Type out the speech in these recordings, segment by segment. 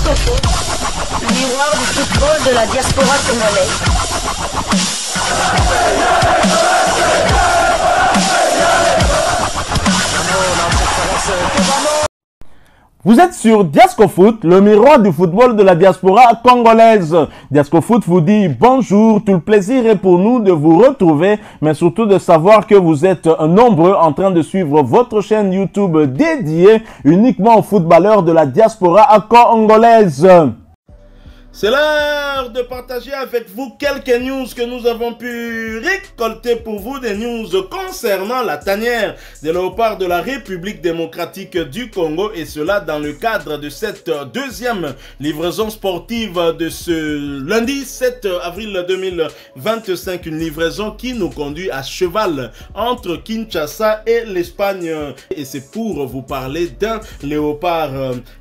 Diascofoot, le miroir du football de la diaspora congolaise. Vous êtes sur Diascofoot, le miroir du football de la diaspora congolaise. Diascofoot vous dit bonjour, tout le plaisir est pour nous de vous retrouver, mais surtout de savoir que vous êtes nombreux en train de suivre votre chaîne YouTube dédiée uniquement aux footballeurs de la diaspora congolaise. C'est l'heure de partager avec vous quelques news que nous avons pu récolter pour vous, des news concernant la tanière des léopards de la République démocratique du Congo, et cela dans le cadre de cette deuxième livraison sportive de ce lundi 7 avril 2025, une livraison qui nous conduit à cheval entre Kinshasa et l'Espagne, et c'est pour vous parler d'un léopard.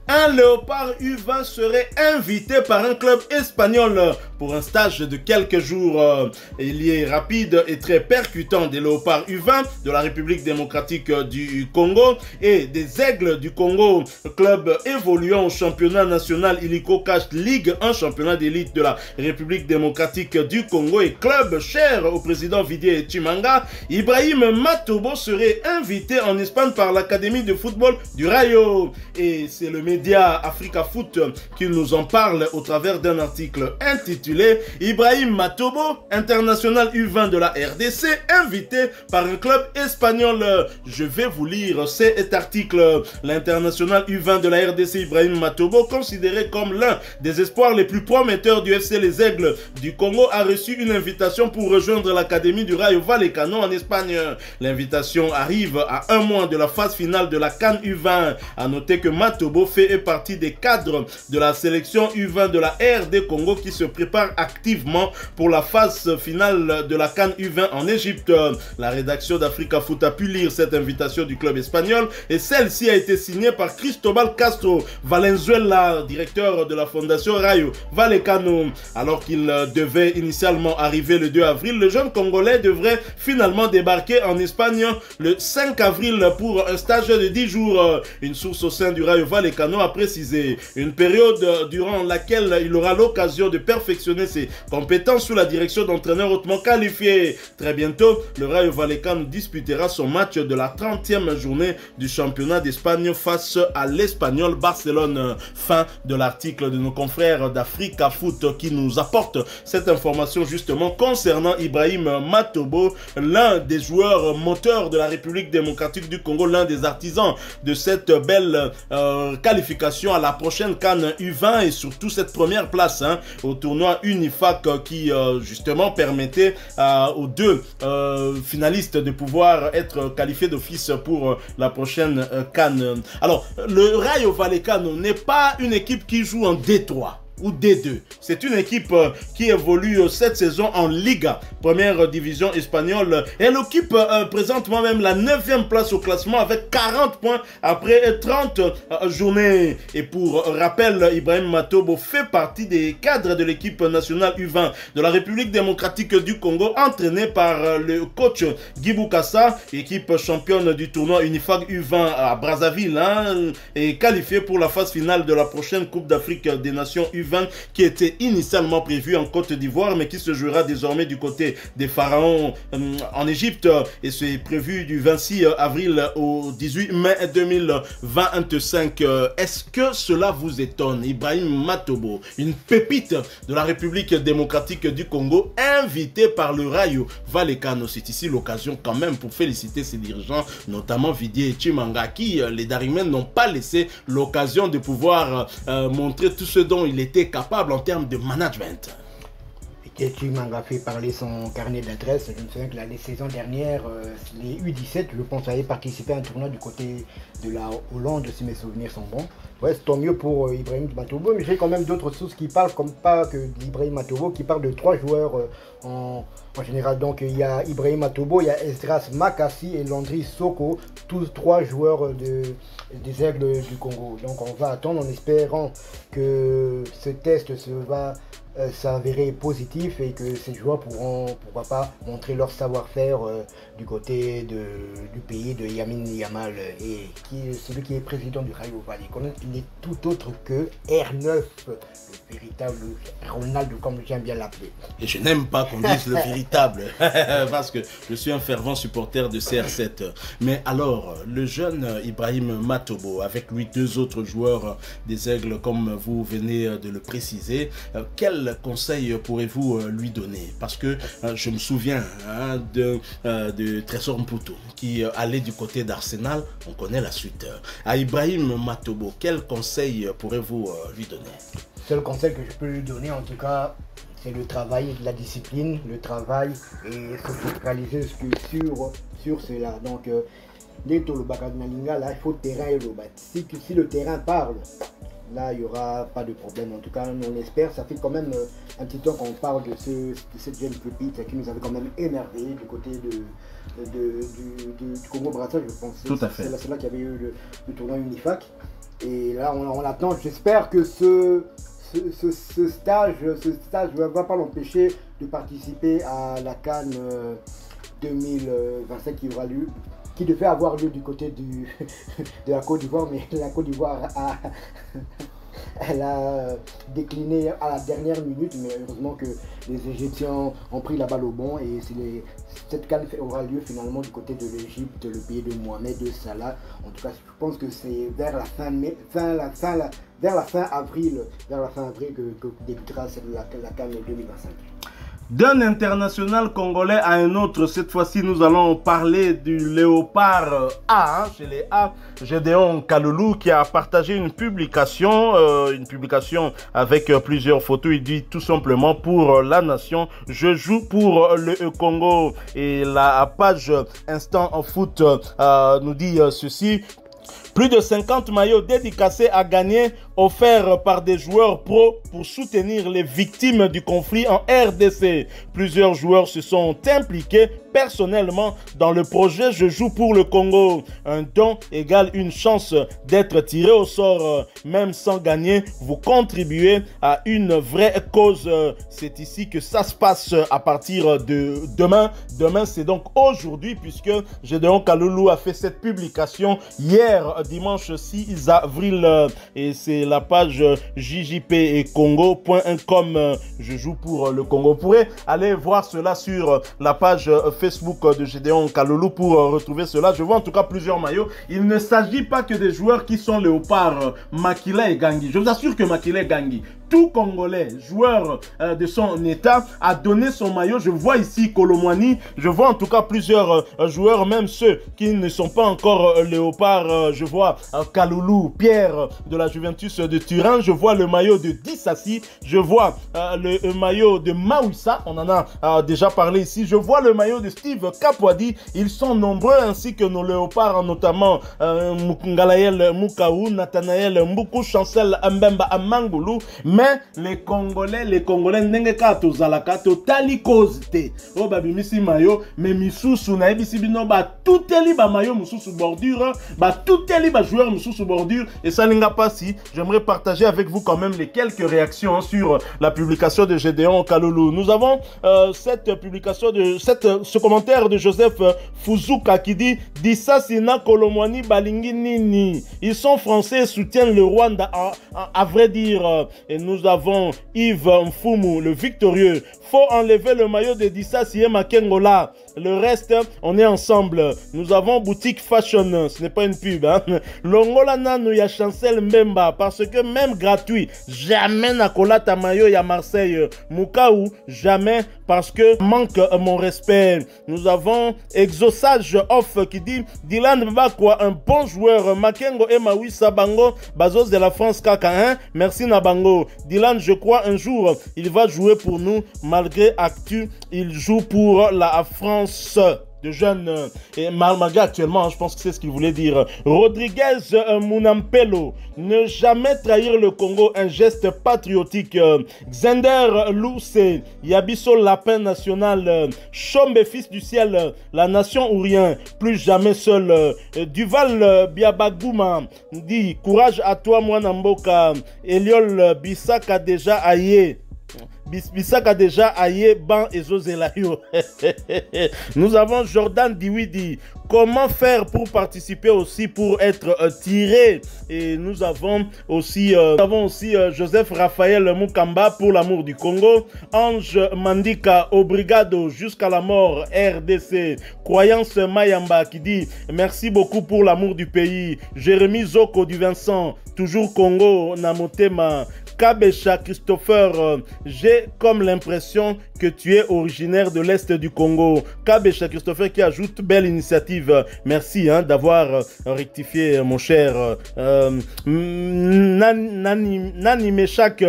Un léopard U20 serait invité par un club espagnol pour un stage de quelques jours. Il est rapide et très percutant des léopards U20 de la République démocratique du Congo et des Aigles du Congo, club évoluant au championnat national Illico Cash Ligue 1, championnat d'élite de la République démocratique du Congo, et club cher au président Didier Tshimanga. Ibrahim Matobo serait invité en Espagne par l'Académie de football du Rayo, et c'est le média Africa Foot qui nous en parle au travers d'un article intitulé « Ibrahim Matobo, international U20 de la RDC, invité par un club espagnol ». Je vais vous lire cet article. L'international U20 de la RDC Ibrahim Matobo, considéré comme l'un des espoirs les plus prometteurs du FC Les Aigles du Congo, a reçu une invitation pour rejoindre l'Académie du Rayo Vallecano en Espagne. L'invitation arrive à un mois de la phase finale de la CAN U20. À noter que Matobo fait partie des cadres de la sélection U20 de la RD Congo qui se prépare activement pour la phase finale de la CAN U20 en Égypte. La rédaction d'Africa Foot a pu lire cette invitation du club espagnol, et celle-ci a été signée par Cristobal Castro Valenzuela, directeur de la fondation Rayo Vallecano. Alors qu'il devait initialement arriver le 2 avril, le jeune Congolais devrait finalement débarquer en Espagne le 5 avril pour un stage de 10 jours. Une source au sein du Rayo Vallecano a précisé une période durant laquelle il aura l'occasion de perfectionner ses compétences sous la direction d'entraîneurs hautement qualifiés. Très bientôt, le Rayo Vallecano disputera son match de la 30e journée du championnat d'Espagne face à l'Espagnol Barcelone. Fin de l'article de nos confrères d'Africa Foot qui nous apporte cette information justement concernant Ibrahim Matobo, l'un des joueurs moteurs de la République démocratique du Congo, l'un des artisans de cette belle qualification à la prochaine CAN U20, et surtout cette première place au tournoi Unifac qui justement permettait aux deux finalistes de pouvoir être qualifiés d'office pour la prochaine CAN. Alors, le Rayo Vallecano n'est pas une équipe qui joue en D3 ou D2. C'est une équipe qui évolue cette saison en Liga, première division espagnole. Elle occupe présentement même la 9e place au classement avec 40 points après 30 journées. Et pour rappel, Ibrahim Matobo fait partie des cadres de l'équipe nationale U20 de la République démocratique du Congo, entraînée par le coach Guy Boukassa, équipe championne du tournoi Unifac U20 à Brazzaville, et qualifiée pour la phase finale de la prochaine Coupe d'Afrique des Nations U20 qui était initialement prévu en Côte d'Ivoire, mais qui se jouera désormais du côté des Pharaons en Égypte, et c'est prévu du 26 avril au 18 mai 2025. Est-ce que cela vous étonne? Ibrahim Matobo, une pépite de la République démocratique du Congo, invité par le Rayo Vallecano. C'est ici l'occasion quand même pour féliciter ses dirigeants, notamment Didier Tshimanga, qui les Darimènes n'ont pas laissé l'occasion de pouvoir montrer tout ce dont il était capable en termes de management. Tshimanga a fait parler son carnet d'adresse. Je me souviens que la saison dernière, les U17, je pense, avaient participé à un tournoi du côté de la Hollande, si mes souvenirs sont bons. Ouais, c'est tant mieux pour Ibrahim Matobo, mais j'ai quand même d'autres sources qui parlent, comme pas que d'Ibrahim Matobo, qui parlent de 3 joueurs en général. Donc il y a Ibrahim Matobo, il y a Esdras Makassi et Landry Soko, tous 3 joueurs des Aigles du Congo. Donc on va attendre en espérant que ce test se va s'avérer positif et que ces joueurs pourront, pourquoi pas, montrer leur savoir-faire du côté du pays de Lamine Yamal, et celui qui est président du Rayo Vallecano. Il est tout autre que R9, le véritable Ronaldo, comme j'aime bien l'appeler. Et je n'aime pas qu'on dise le véritable, parce que je suis un fervent supporter de CR7. Mais alors, le jeune Ibrahim Matobo, avec lui 2 autres joueurs des Aigles, comme vous venez de le préciser, quel conseil pourrez-vous lui donner? Parce que je me souviens de Trésor Mputu qui allait du côté d'Arsenal, on connaît la suite. À Ibrahim Matobo, quel conseil pourrez-vous lui donner? Le seul conseil que je peux lui donner, en tout cas, c'est le travail, la discipline, le travail, et se focaliser sur cela. Donc, dès que le Bakadnalinga, là, il faut le terrain et le bat. Si le terrain parle, là, il n'y aura pas de problème. En tout cas, on espère. Ça fait quand même un petit temps qu'on parle de cette jeune pépite qui nous avait quand même émerveillé du côté du Congo-Brazzaville, je pense. Tout à fait. C'est là qu'il y avait eu le tournoi Unifac. Et là, on attend. J'espère que ce stage ne va pas l'empêcher de participer à la CAN 2025 qui devait avoir lieu du côté de la Côte d'Ivoire, mais la Côte d'Ivoire elle a décliné à la dernière minute, mais heureusement que les Égyptiens ont pris la balle au bon, et cette CAN aura lieu finalement du côté de l'Égypte, le pays de Mohamed Salah. En tout cas, je pense que c'est vers la fin avril que débutera la CAN 2025. D'un international congolais à un autre, cette fois-ci nous allons parler du Léopard A, chez les A, Gédéon Kaloulou, qui a partagé une publication avec plusieurs photos. Il dit tout simplement: pour la nation, je joue pour le Congo. Et la page Instant en Foot nous dit ceci: plus de 50 maillots dédicacés à gagner, offerts par des joueurs pro pour soutenir les victimes du conflit en RDC. Plusieurs joueurs se sont impliqués personnellement dans le projet Je joue pour le Congo. Un don égale une chance d'être tiré au sort. Même sans gagner, vous contribuez à une vraie cause. C'est ici que ça se passe à partir de demain. Demain, c'est donc aujourd'hui, puisque Gédéon Kaloulou a fait cette publication hier, dimanche 6 avril. Et c'est la page JJP et Congo.com. Je joue pour le Congo. Vous pourrez aller voir cela sur la page Facebook de Gédéon Kaloulou pour retrouver cela. Je vois en tout cas plusieurs maillots. Il ne s'agit pas que des joueurs qui sont léopards, Makila et Gangui. Je vous assure que Makila et Gangui, tout Congolais, joueur de son état, a donné son maillot. Je vois ici Kolomwani. Je vois en tout cas plusieurs joueurs, même ceux qui ne sont pas encore léopards. Je vois Kaloulou, Pierre de la Juventus de Turin. Je vois le maillot de Dissassi. Je vois le maillot de Mawissa. On en a déjà parlé ici. Je vois le maillot de Steve Kapwadi. Ils sont nombreux, ainsi que nos léopards, notamment Ngalaël Mukaou, Nathanaël Mboukou, Chancel Mbemba Amangulu. Mais les Congolais, ndenge kato zalaka totali kozite. O babimisi mayo, mais misusu na ebisi bino ba tuteli ba mayo mususu bordure, ba tuteli ba joueur mususu bordure. Et ça n'inga pas si j'aimerais partager avec vous quand même les quelques réactions sur la publication de Gédéon Kaloulou. Nous avons cette publication ce commentaire de Joseph Fouzuka qui dit: Dissasina Kolomwani Balingi Nini. Ils sont français et soutiennent le Rwanda à vrai dire. Et nous avons Yves Mfumu, le victorieux. Faut enlever le maillot de Dissassi et Makengola. Le reste, on est ensemble. Nous avons boutique fashion. Ce n'est pas une pub. Hein? Longola Nanu ya Chancel Mbemba. Parce que même gratuit, jamais Nakola ta maillot ya Marseille. Mukaou, jamais. Parce que manque mon respect. Nous avons Exosage Off qui dit: Dylan Mbakwa, un bon joueur. Makengo et Mawissa Bango, Bazos de la France KK1. Merci Nabango. Dylan, je crois un jour, il va jouer pour nous. Malgré Actu, il joue pour la France. De jeunes et malgré actuellement, je pense que c'est ce qu'il voulait dire. Rodriguez Munampelo, ne jamais trahir le Congo, un geste patriotique. Xander Lousse, Yabiso Lapin National, Chombe Fils du Ciel, la nation ou rien, plus jamais seul. Duval Biabagouma dit: courage à toi, Mwanamboka. Eliol Bissaka déjà aillé. Bisaka déjà aye ban ezozelayo. Nous avons Jordan Diwidi. Comment faire pour participer aussi, pour être tiré? Et nous avons aussi, Joseph Raphaël Mukamba pour l'amour du Congo. Ange Mandika Obrigado jusqu'à la mort RDC. Croyance Mayamba qui dit merci beaucoup pour l'amour du pays. Jérémy Zoko du Vincent, toujours Congo Namotema. Kabesha Christopher, j'ai comme l'impression que tu es originaire de l'Est du Congo. Kabesha Christopher qui ajoute belle initiative. Merci d'avoir rectifié mon cher. Nani Meshak.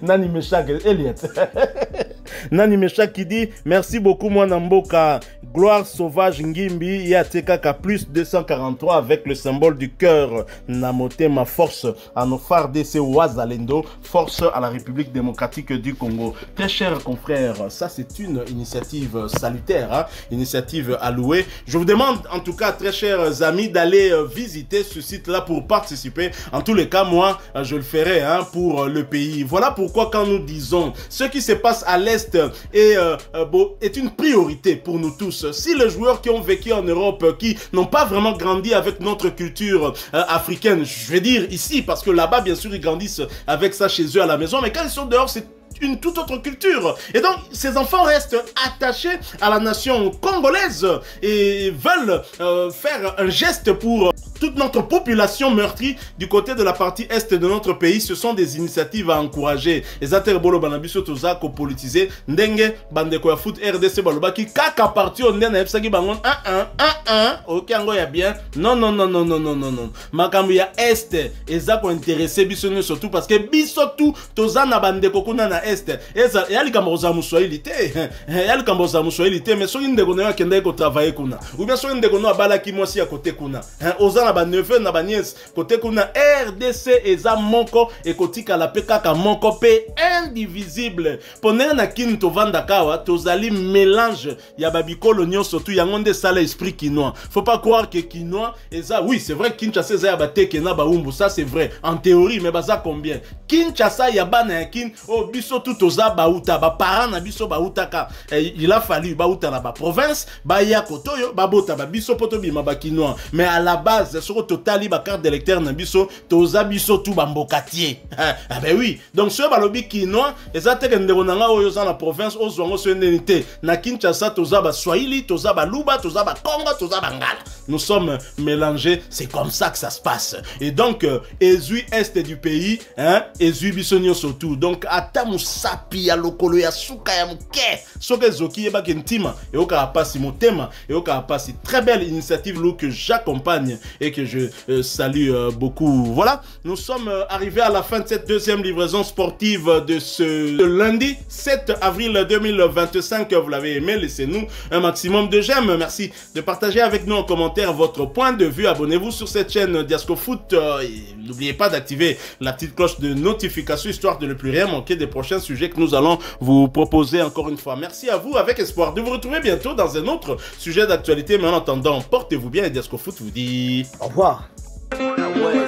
Nani Meshak, Elliot. Nani Meshak qui dit merci beaucoup moi Namboka. Gloire sauvage Ngimbi Yatekaka plus 243 avec le symbole du cœur. Namote ma force à nos phares DC Ouazalendo, force à la République démocratique du Congo. Très chers confrères, ça c'est une initiative salutaire, hein, initiative allouée. Je vous demande en tout cas, très chers amis, d'aller visiter ce site-là pour participer. En tous les cas, moi, je le ferai pour le pays. Voilà pourquoi quand nous disons ce qui se passe à l'Est est une priorité pour nous tous. Si les joueurs qui ont vécu en Europe, qui n'ont pas vraiment grandi avec notre culture africaine, je vais dire ici, parce que là-bas, bien sûr, ils grandissent avec ça chez eux à la maison, mais quand ils sont dehors, c'est une toute autre culture. Et donc, ces enfants restent attachés à la nation congolaise et veulent faire un geste pour toute notre population meurtrie du côté de la partie est de notre pays. Ce sont des initiatives à encourager. Les Aterbolo Banabiso Tozako politisé, Ndenge, Bandeko ya foot RDC Balobaki, Kaka parti on Ndena Epsaki Bangon, ok, ango ya bien. Non. Makambu ya est, Ezako intéressé Bisonyo surtout parce que Bisotu Tozana Bandeko Kuna na est. Yali Kamboza Moussoilité, Yali Kamboza Moussoilité, mais so Ndeko Noya Kendeko travailler Kuna. Ou bien so Ndeko Noya Balaki Mwasi à côté Kuna. Ozana ba neveu na ba nièce côté kuna RDC eza moko et kotika la pekaka moko pe indivisible ponena na kin to vanda kawa tozali mélange ya babikolo nyonso tu yango nde sala esprit quinois. Faut pas croire que quinois eza oui c'est vrai Kinshasa eza ya bateke na baumbu, ça c'est vrai en théorie, mais baza combien Kinshasa ya bana ya kin o biso tu toza bauta ba parents na biso bauta ka il a fallu bauta na ba province ba ya kotoyo babota ba biso poto bima ba quinois, mais à la base sur le total, ba carte d'électeur na biso, toza biso tout bambokatier. Ah ben oui. Donc ce balobi quinois, ezate kendeko nanga oyo za na province ozwango so ndenité. Na Kinshasa toza ba Swahili, toza ba Luba, toza ba Congo, toza ba Ngala. Nous sommes mélangés, c'est comme ça que ça se passe. Et donc ezui est du pays, ezui bisonyo surtout. Donc ata musapi ya lokolo ya suka ya muke. Soke zoki eba kentima et oka pasi motema et oka pasi. Très belle initiative là que j'accompagne et que je salue beaucoup. Voilà, nous sommes arrivés à la fin de cette deuxième livraison sportive de ce lundi 7 avril 2025. Vous l'avez aimé, laissez-nous un maximum de j'aime. Merci de partager avec nous en commentaire votre point de vue. Abonnez-vous sur cette chaîne Diasco Foot. N'oubliez pas d'activer la petite cloche de notification histoire de ne plus rien manquer des prochains sujets que nous allons vous proposer encore une fois. Merci à vous, avec espoir de vous retrouver bientôt dans un autre sujet d'actualité. Mais en attendant, portez-vous bien et Diasco Foot vous dit au revoir. Ah ouais.